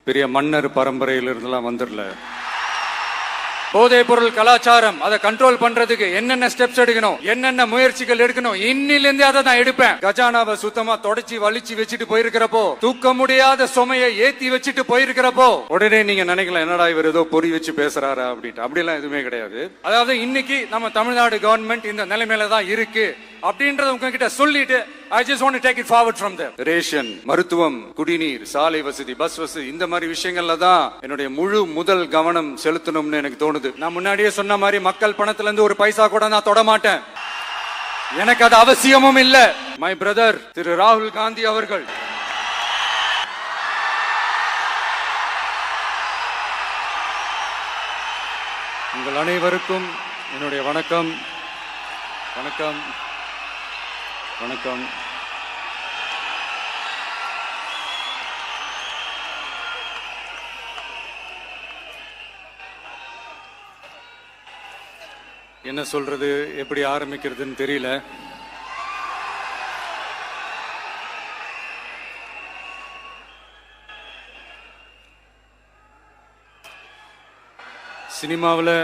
பெரிய மன்னர் பரம்பரையிலிருந்துலாம் வந்துடல. போதைப் பொருள் கலாச்சாரம் அதை கண்ட்ரோல் பண்றதுக்கு என்னென்ன ஸ்டெப்ஸ் எடுக்கணும், என்னென்ன முயற்சிகள் எடுக்கணும், இன்னிலிருந்தே அதை நான் எடுப்பேன். கஜானாவை சுத்தமா தொடச்சி வலிச்சு வச்சுட்டு போயிருக்கிறப்போ, தூக்க முடியாத சுமையை ஏத்தி வச்சுட்டு போயிருக்கிறப்போ உடனே நீங்க நினைக்கலாம், என்னடா இவர் ஏதோ பொறி வச்சு பேசுறாரா அப்படின்ட்டு. அப்படிலாம் எதுவுமே கிடையாது. அதாவது இன்னைக்கு நம்ம தமிழ்நாடு கவர்மெண்ட் இந்த நிலைமையில தான் இருக்கு அப்படின்றத உங்ககிட்ட சொல்லிட்டு I just want to take it forward from there. Ration, மருத்துவம், குடிநீர், சாலை வசதி, பஸ் வசதி, இந்த மாதிரி விஷயங்கள்ல தான் என்னுடைய முழு முதல் கவனம் செலுத்தணும்னு எனக்கு தோணுது. நான் முன்னாடியே சொன்ன மாதிரி மக்கள் பணத்துல இருந்து ஒரு பைசா கூட நான் தொட மாட்டேன். எனக்கு அது அவசியமும் இல்ல. மை பிரதர் திரு ராகுல் காந்தி அவர்கள் உங்கள் அனைவருக்கும் என்னுடைய வணக்கம். வணக்கம் வணக்கம். என்ன சொல்றது, எப்படி ஆரம்பிக்கிறதுன்னு தெரியல. சினிமாவில்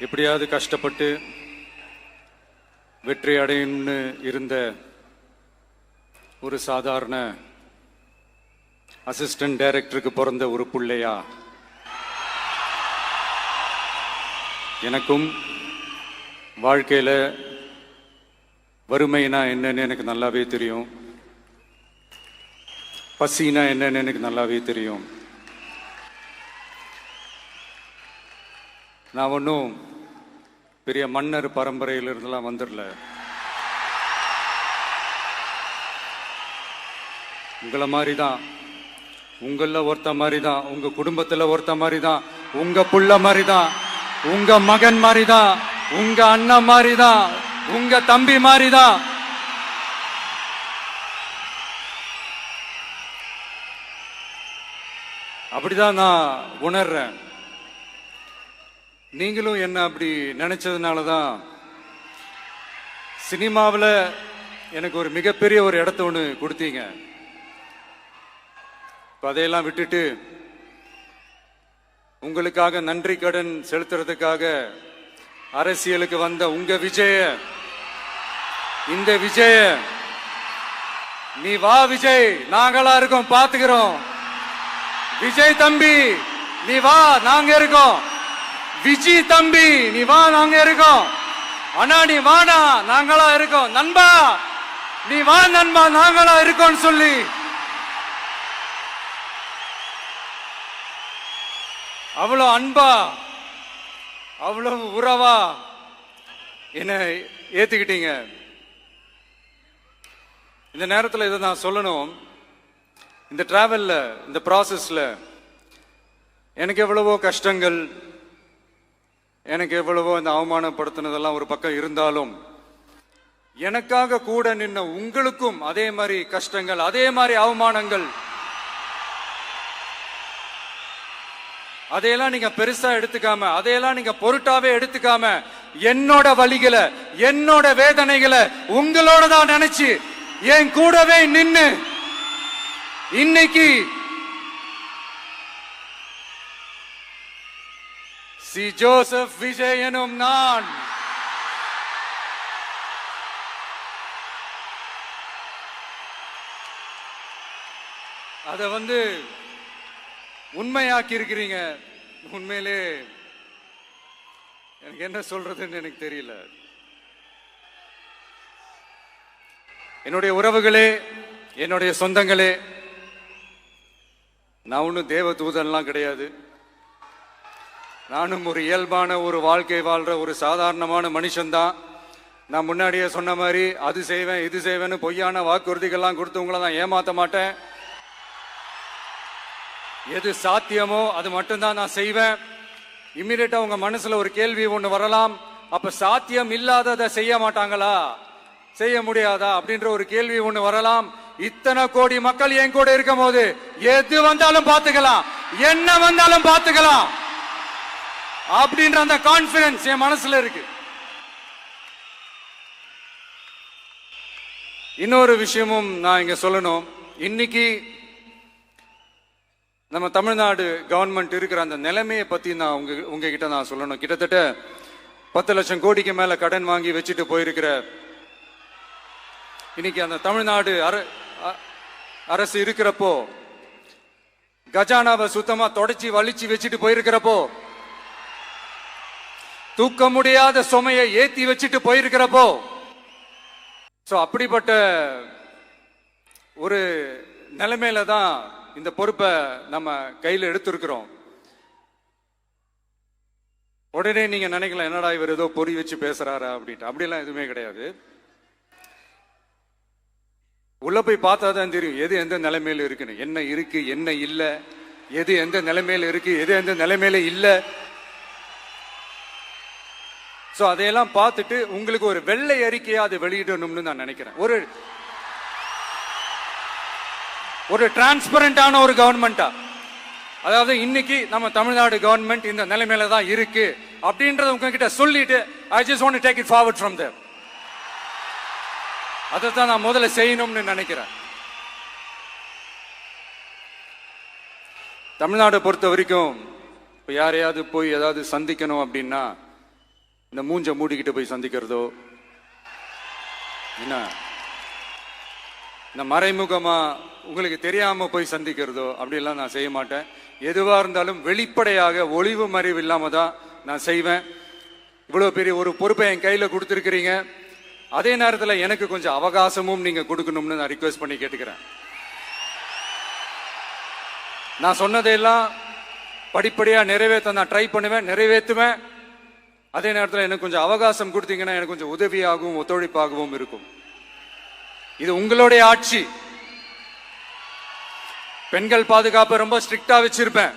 எப்படியாவது கஷ்டப்பட்டு வெற்றி அடையணும்னு இருந்த ஒரு சாதாரண அசிஸ்டன்ட் டைரக்டருக்கு பிறந்த ஒரு பிள்ளையா எனக்கும் வாழ்க்கையில் வறுமைனா என்னன்னு எனக்கு நல்லாவே தெரியும். பசினா என்னன்னு எனக்கு நல்லாவே தெரியும். நான் ஒன்றும் பெரிய மன்னர் பரம்பரையிலிருந்துலாம் வந்துடல. உங்களை மாதிரி தான், உங்களில் ஒருத்த மாதிரி தான், உங்க குடும்பத்தில் ஒருத்த மாதிரி தான், உங்க புள்ள மாதிரி தான், உங்க மகன் மாதிரி தான், உங்க அண்ணன் மாதிரி தான், உங்க தம்பி மாதிரி தான். அப்படிதான் நான் உணர்றேன். நீங்களும் என்ன அப்படி நினைச்சதுனால தான் சினிமாவில் எனக்கு ஒரு மிகப்பெரிய ஒரு இடத்த ஒன்று கொடுத்தீங்க. அதையெல்லாம் விட்டுட்டு உங்களுக்காக நன்றி கடன் செலுத்துறதுக்காக அரசியலுக்கு வந்த உங்க விஜய, இந்த விஜய, நீ வா விஜய், நாங்களா இருக்கோம், பாத்துக்கிறோம். விஜய் தம்பி நீ வா, நாங்க இருக்கோம். விஜி தம்பி நீ வா, நாங்க இருக்கோம். அண்ணா நீ வாடா, நாங்களா இருக்கோம். நண்பா நீ வா நண்பா, நாங்களா இருக்கோம் சொல்லி அவ்வளவு அன்பா, அவ்வளவு உறவா என்ன ஏத்துக்கிட்டீங்க. இந்த நேரத்தில் இதை நான் சொல்லணும். இந்த டிராவல்ல, இந்த ப்ராசஸ்ல எனக்கு எவ்வளவோ கஷ்டங்கள், எனக்கு எவ்வளவோ இந்த அவமானப்படுத்தினதெல்லாம் ஒரு பக்கம் இருந்தாலும், எனக்காக கூட நின்ன உங்களுக்கும் அதே மாதிரி கஷ்டங்கள், அதே மாதிரி அவமானங்கள், அதையெல்லாம் நீங்க பெருசா எடுத்துக்காம, அதையெல்லாம் நீங்க பொருட்டாவே எடுத்துக்காம, என்னோட வலிகளை, என்னோட வேதனைகளை உங்களோட தான் நினைச்சு என் கூடவே நின்னு இன்னைக்கு சி ஜோசப் விஜய் எனும் நான் அத உண்மையாக்கி இருக்கிறீங்க. உண்மையிலே எனக்கு என்ன சொல்றதுன்னு எனக்கு தெரியல. என்னுடைய உறவுகளே, என்னுடைய சொந்தங்களே, நான் ஒன்றும் தேவ தூதன்லாம் கிடையாது. நானும் ஒரு இயல்பான ஒரு வாழ்க்கை வாழ்ற ஒரு சாதாரணமான மனுஷன்தான். நான் முன்னாடியே சொன்ன மாதிரி அது செய்வேன் இது செய்வேன்னு பொய்யான வாக்குறுதிகள்லாம் கொடுத்தவங்கள நான் ஏமாத்த மாட்டேன். எது சாத்தியமோ அது மட்டும்தான் நான் செய்வேன். இம்மிடியட்டா உங்க மனசுல ஒரு கேள்வி ஒண்ணு வரலாம், அப்ப சாத்தியம் இல்லாததை செய்ய மாட்டாங்களா, செய்ய முடியாதா அப்படின்ற ஒரு கேள்வி ஒண்ணு வரலாம். இத்தனை கோடி மக்கள் என் கூட இருக்கும் போது எது வந்தாலும் பாத்துக்கலாம், என்ன வந்தாலும் பாத்துக்கலாம் அப்படின்ற அந்த கான்பிடன்ஸ் என் மனசுல இருக்கு. இன்னொரு விஷயமும் நான் இங்க சொல்லணும். இன்னைக்கு நம்ம தமிழ்நாடு கவர்மெண்ட் இருக்கிற அந்த நிலைமையை பத்தி நான் உங்ககிட்ட நான் சொல்லணும். கிட்டத்தட்ட 10 லட்சம் கோடிக்கு மேல கடன் வாங்கி வச்சுட்டு போயிருக்கிற இன்னைக்கு அந்த தமிழ்நாடு அரசு இருக்கிறப்போ, கஜானாவை சுத்தமா தொடச்சி வலிச்சு வச்சுட்டு போயிருக்கிறப்போ, தூக்க முடியாத சுமையை ஏத்தி வச்சுட்டு போயிருக்கிறப்போ, அப்படிப்பட்ட ஒரு நிலைமையில தான் இந்த பொறுப்பை நம்ம கையில் எடுத்திருக்கிறோம். உடனே நீங்க நினைக்கலாம், என்னடா இவர் ஏதோ பொறி வச்சு பேசுறாரா அப்படின்ட்டு. அப்படிலாம் எதுவுமே கிடையாது. உள்ள போய் பார்த்தா தான் தெரியும் எது எந்த நிலைமையில இருக்குன்னு, என்ன இருக்கு என்ன இல்ல, எது எந்த நிலைமையில இருக்கு எது எந்த நிலைமையில இல்ல. அதையெல்லாம் பார்த்துட்டு உங்களுக்கு ஒரு வெள்ளை அறிக்கையா அதை வெளியிடணும்னு நான் நினைக்கிறேன். ஒரு டிரான்ஸ்பரண்டான ஒரு கவர்மெண்டா, அதாவது இன்னைக்கு நம்ம தமிழ்நாடு கவர்மெண்ட் இந்த நிலைமையில தான் இருக்கு அப்படின்றத உங்ககிட்ட சொல்லிட்டு I just want to take it forward from there. அதைத்தான் நான் முதல்ல செய்யணும்னு நினைக்கிறேன். தமிழ்நாடை பொறுத்த வரைக்கும் இப்போ யாரையாவது போய் ஏதாவது சந்திக்கணும் அப்படின்னா இந்த மூஞ்ச மூடிக்கிட்டு போய் சந்திக்கிறதோ, என்ன இந்த மறைமுகமா உங்களுக்கு தெரியாம போய் சந்திக்கிறதோ அப்படிலாம் நான் செய்ய மாட்டேன். எதுவா இருந்தாலும் வெளிப்படையாக ஒளிவு மறைவு இல்லாம தான் நான் செய்வேன். இவ்வளவு பெரிய ஒரு பொறுப்பை என் கையில கொடுத்துருக்கிறீங்க. அதே நேரத்தில் எனக்கு கொஞ்சம் அவகாசமும் நீங்க கொடுக்கணும்னு நான் ரிக்வெஸ்ட் பண்ணி கேட்டுக்கிறேன். நான் சொன்னதையெல்லாம் படிப்படியா நிறைவேற்ற நான் ட்ரை பண்ணுவேன், நிறைவேற்றுவேன். அதே நேரத்தில் எனக்கு கொஞ்சம் அவகாசம் கொடுத்தீங்கன்னா எனக்கு கொஞ்சம் உதவியாகவும் ஒத்துழைப்பாகவும் இருக்கும். இது உங்களுடைய ஆட்சி. பெண்கள் பாதுகாப்பை ரொம்ப ஸ்ட்ரிக்டா வச்சிருப்பேன்.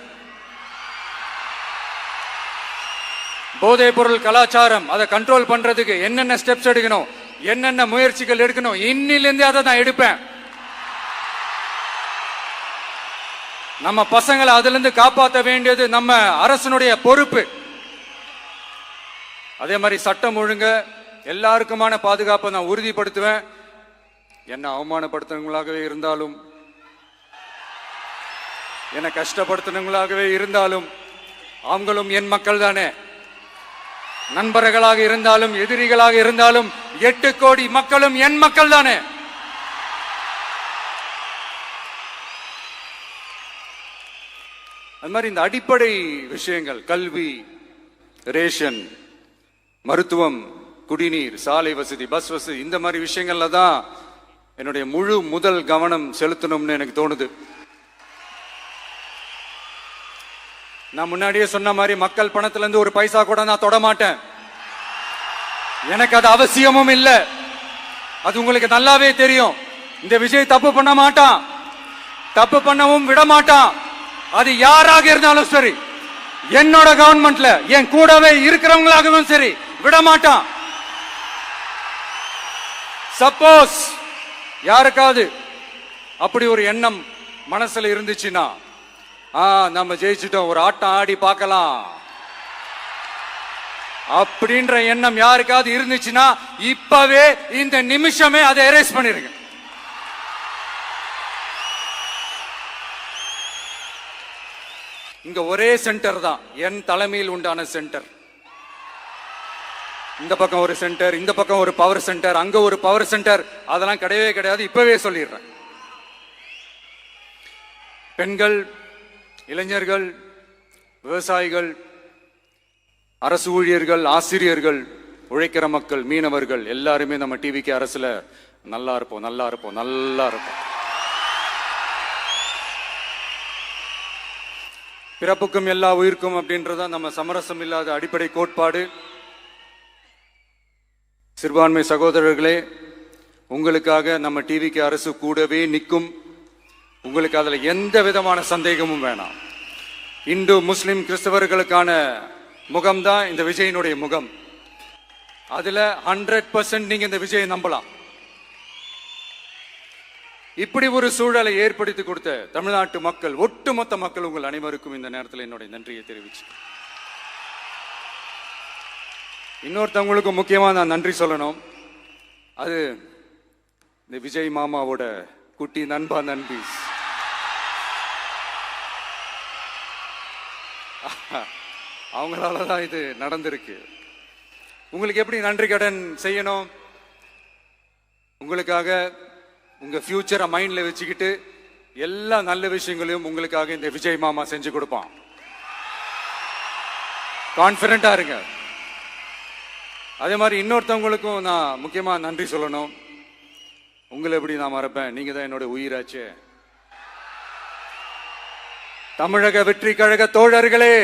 போதைப் பொருள் கலாச்சாரம் அதை கண்ட்ரோல் பண்றதுக்கு என்னென்ன ஸ்டெப்ஸ் எடுக்கணும், என்னென்ன முயற்சிகள் எடுக்கணும், இன்னிலிருந்து அதை நான் எடுப்பேன். நம்ம பசங்களை அதுல இருந்து காப்பாற்ற வேண்டியது நம்ம அரசனுடைய பொறுப்பு. அதே மாதிரி சட்டம் ஒழுங்கு எல்லாருக்குமான பாதுகாப்பை நான் உறுதிப்படுத்துவேன். என்ன அவமானப்படுத்துறவங்களாகவே இருந்தாலும், என்ன கஷ்டப்படுத்துறவங்களாகவே இருந்தாலும், அவங்களும் என் மக்கள் தானே. நண்பர்களாக இருந்தாலும் எதிரிகளாக இருந்தாலும் 8 கோடி மக்களும் என் மக்கள் தானே. அது மாதிரி இந்த அடிப்படை விஷயங்கள், கல்வி, ரேஷன், மருத்துவம், குடிநீர், சாலை வசதி, பஸ் வசதி, இந்த மாதிரி விஷயங்கள்ல தான் என்னுடைய முதல் கவனம் செலுத்தணும்னு எனக்கு தோணுது. நான் முன்னாடியே சொன்ன மாதிரி மக்கள் பணத்துல இருந்து ஒரு பைசா கூட நான் தொட மாட்டேன். எனக்கு அது அவசியமும் இல்லை. அது உங்களுக்கு நல்லாவே தெரியும். இந்த விஜய் தப்பு பண்ண மாட்டான், தப்பு பண்ணவும் விட மாட்டான். அது யாராக இருந்தாலும் சரி, என்னோட கவர்மெண்ட்ல என் கூடவே இருக்கிறவங்களாகவும் சரி, விட மாட்டான். சப்போஸ் யாருக்காவது அப்படி ஒரு எண்ணம் மனசுல இருந்துச்சுன்னா, நம்ம ஜெயிச்சிட்டோம், ஒரு ஆட்டம் ஆடி பார்க்கலாம் அப்படின்ற எண்ணம் யாருக்காவது இருந்துச்சுன்னா இப்பவே இந்த நிமிஷமே அதை எரேஸ் பண்ணிருங்க. இங்க ஒரே சென்டர் தான், என் தலைமையில் உண்டான சென்டர். இந்த பக்கம் ஒரு சென்டர், இந்த பக்கம் ஒரு பவர் சென்டர், அங்க ஒரு பவர் சென்டர், அதெல்லாம் கிடையவே கிடையாது. இப்பவே சொல்லிடுறேன். பெண்கள், இளைஞர்கள், விவசாயிகள், அரசு ஊழியர்கள், ஆசிரியர்கள், உழைக்கிற மக்கள், மீனவர்கள் எல்லாருமே நம்ம டிவிக்கு அரசுல நல்லா இருப்போம், நல்லா இருப்போம், நல்லா இருப்போம். பிறப்புக்கும் எல்லா உயிர்க்கும் அப்படின்றத நம்ம சமரசம் இல்லாத அடிப்படை கோட்பாடு. சிறுபான்மை சகோதரர்களே, உங்களுக்காக நம்ம டிவிக்கு அரசு கூடவே நிற்கும். உங்களுக்கு அதுல எந்த விதமான சந்தேகமும் வேணாம். இந்து, முஸ்லிம், கிறிஸ்தவர்களுக்கான முகம்தான் இந்த விஜயனுடைய முகம். அதுல 100% நீங்க இந்த விஜயை நம்பலாம். இப்படி ஒரு சூழலை ஏற்படுத்தி கொடுத்த தமிழ்நாட்டு மக்கள், ஒட்டுமொத்த மக்கள், உங்கள் அனைவருக்கும் இந்த நேரத்தில் என்னுடைய நன்றியை தெரிவிச்சு, இன்னொருத்தவங்களுக்கு முக்கியமா நான் நன்றி சொல்லணும். அது இந்த விஜய் மாமாவோட குட்டி நண்பா, நண்பி. அவங்களால தான் இது நடந்திருக்கு. உங்களுக்கு எப்படி நன்றி கடன் செய்யணும்? உங்களுக்காக உங்க ஃபியூச்சரை மைண்ட்ல வச்சுக்கிட்டு எல்லா நல்ல விஷயங்களையும் உங்களுக்காக இந்த விஜய் மாமா செஞ்சு கொடுப்பான். கான்பிடண்டா இருங்க. அதே மாதிரி இன்னொருத்தவங்களுக்கும் நான் முக்கியமா நன்றி சொல்லணும். உங்களை எப்படி நான் மறப்பேன்? நீங்க தான் என்னோட உயிராச்சு. தமிழக வெற்றி கழக தோழர்களே,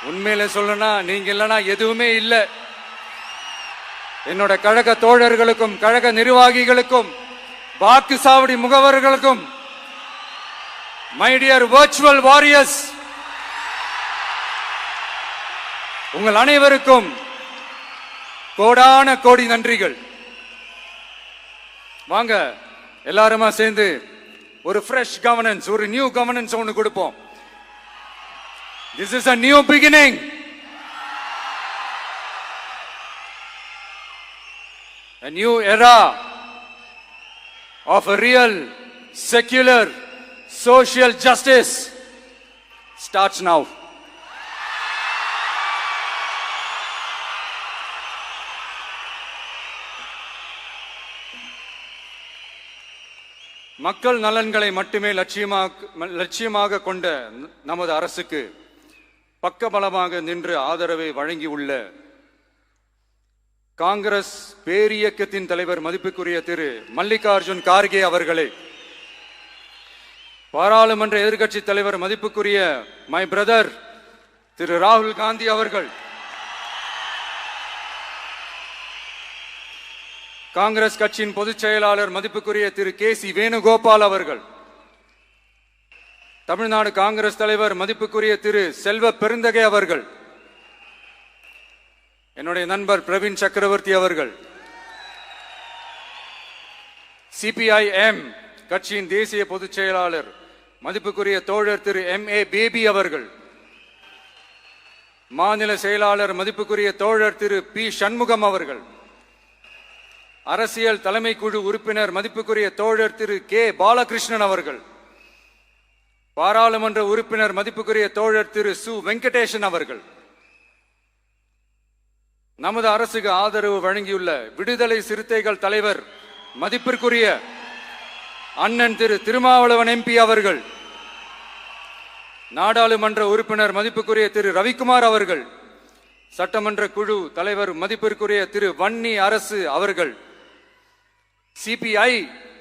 உண்மையில சொல்லனா நீங்க இல்லனா எதுவுமே இல்லை. என்னோட கழக தோழர்களுக்கும் கழக நிர்வாகிகளுக்கும் வாக்கு சாவடி முகவர்களுக்கும், மை டியர் வர்ச்சுவல் வாரியர்ஸ், உங்கள் அனைவருக்கும் கோடான கோடி நன்றிகள். வாங்க எல்லாருமா சேர்ந்து ஒரு ஃப்ரெஷ் கவர்னன்ஸ், ஒரு நியூ கவர்னன்ஸ் ஒன்று கொடுப்போம். This is a new beginning. A new era of a real, secular, social justice starts now. மக்கள் நலன்களை மட்டுமே லட்சியமாக கொண்ட நமது அரசுக்கு பக்கபலமாக நின்று ஆதரவை வழங்கியுள்ள காங்கிரஸ் பேரியக்கத்தின் தலைவர் மதிப்புக்குரிய திரு மல்லிகார்ஜுன் கார்கே அவர்களே, பாராளுமன்ற எதிர்க்கட்சி தலைவர் மதிப்புக்குரிய மை பிரதர் திரு ராகுல் காந்தி அவர்கள், காங்கிரஸ் கட்சியின் பொதுச் செயலாளர் மதிப்புக்குரிய திரு கே.சி. வேணுகோபால் அவர்கள், தமிழ்நாடு காங்கிரஸ் தலைவர் மதிப்புக்குரிய திரு செல்வ பெருந்தகை அவர்கள், என்னுடைய நண்பர் பிரவீன் சக்கரவர்த்தி அவர்கள், சிபிஐஎம் கட்சியின் தேசிய பொதுச் செயலாளர் மதிப்புக்குரிய தோழர் திரு M.A. பேபி அவர்கள், மாநில செயலாளர் மதிப்புக்குரிய தோழர் திரு பி. சண்முகம் அவர்கள், அரசியல் தலைமை குழு உறுப்பினர் மதிப்புக்குரிய தோழர் திரு கே. பாலகிருஷ்ணன் அவர்கள், பாராளுமன்ற உறுப்பினர் மதிப்புக்குரிய தோழர் திரு சு. வெங்கடேசன் அவர்கள், நமது அரசுக்கு ஆதரவு வழங்கியுள்ள விடுதலை சிறுத்தைகள் தலைவர் மதிப்பிற்குரிய அண்ணன் திரு திருமாவளவன் MP அவர்கள், நாடாளுமன்ற உறுப்பினர் மதிப்புக்குரிய திரு ரவிக்குமார் அவர்கள், சட்டமன்ற குழு தலைவர் மதிப்பிற்குரிய திரு வன்னி அரசு அவர்கள், சிபிஐ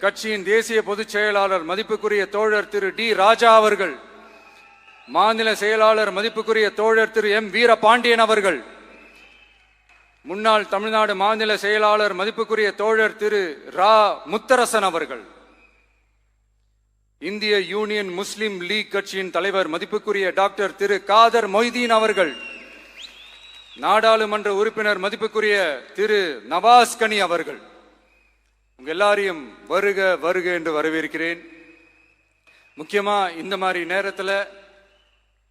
கட்சியின் தேசிய பொதுச் செயலாளர் மதிப்புக்குரிய தோழர் திரு டி. ராஜா அவர்கள், மாநில செயலாளர் மதிப்புக்குரிய தோழர் திரு M. வீரபாண்டியன் அவர்கள், முன்னாள் தமிழ்நாடு மாநில செயலாளர் மதிப்புக்குரிய தோழர் திரு ரா. முத்தரசன் அவர்கள், இந்திய யூனியன் முஸ்லிம் லீக் கட்சியின் தலைவர் மதிப்புக்குரிய டாக்டர் திரு காதர் மொய்தீன் அவர்கள், நாடாளுமன்ற உறுப்பினர் மதிப்புக்குரிய திரு நவாஸ் கனி அவர்கள், உங்க எல்லாரையும் வருக வருக என்று வரவேற்கிறேன். முக்கியமா இந்த மாதிரி நேரத்தில்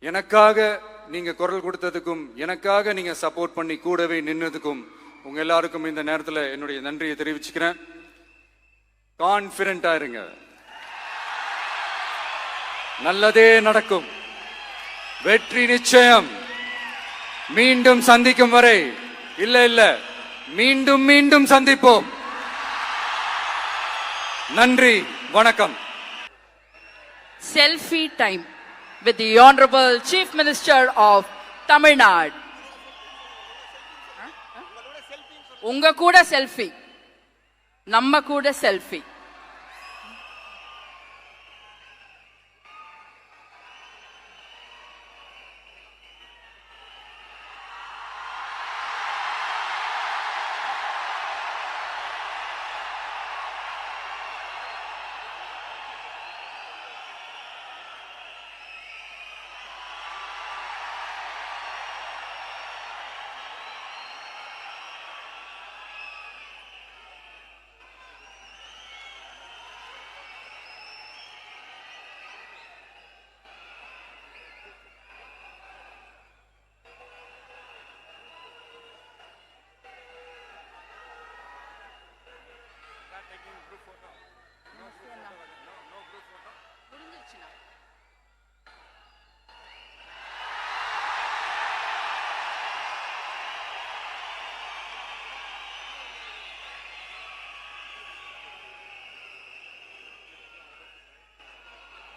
எனக்காக நீங்க குரல் கொடுத்ததுக்கும், எனக்காக நீங்க சப்போர்ட் பண்ணி கூடவே நின்னதுக்கும் உங்க எல்லாருக்கும் இந்த நேரத்தில் என்னுடைய நன்றியை தெரிவிச்சுக்கிறேன். கான்பிடண்டா இருங்க, நல்லதே நடக்கும், வெற்றி நிச்சயம். மீண்டும் சந்திக்கும் வரை, இல்ல மீண்டும் மீண்டும் சந்திப்போம். நன்றி, வணக்கம். Selfie time with the Honorable Chief Minister of Tamil Nadu. உங்க கூட செல்ஃபி, நம்ம கூட செல்ஃபி.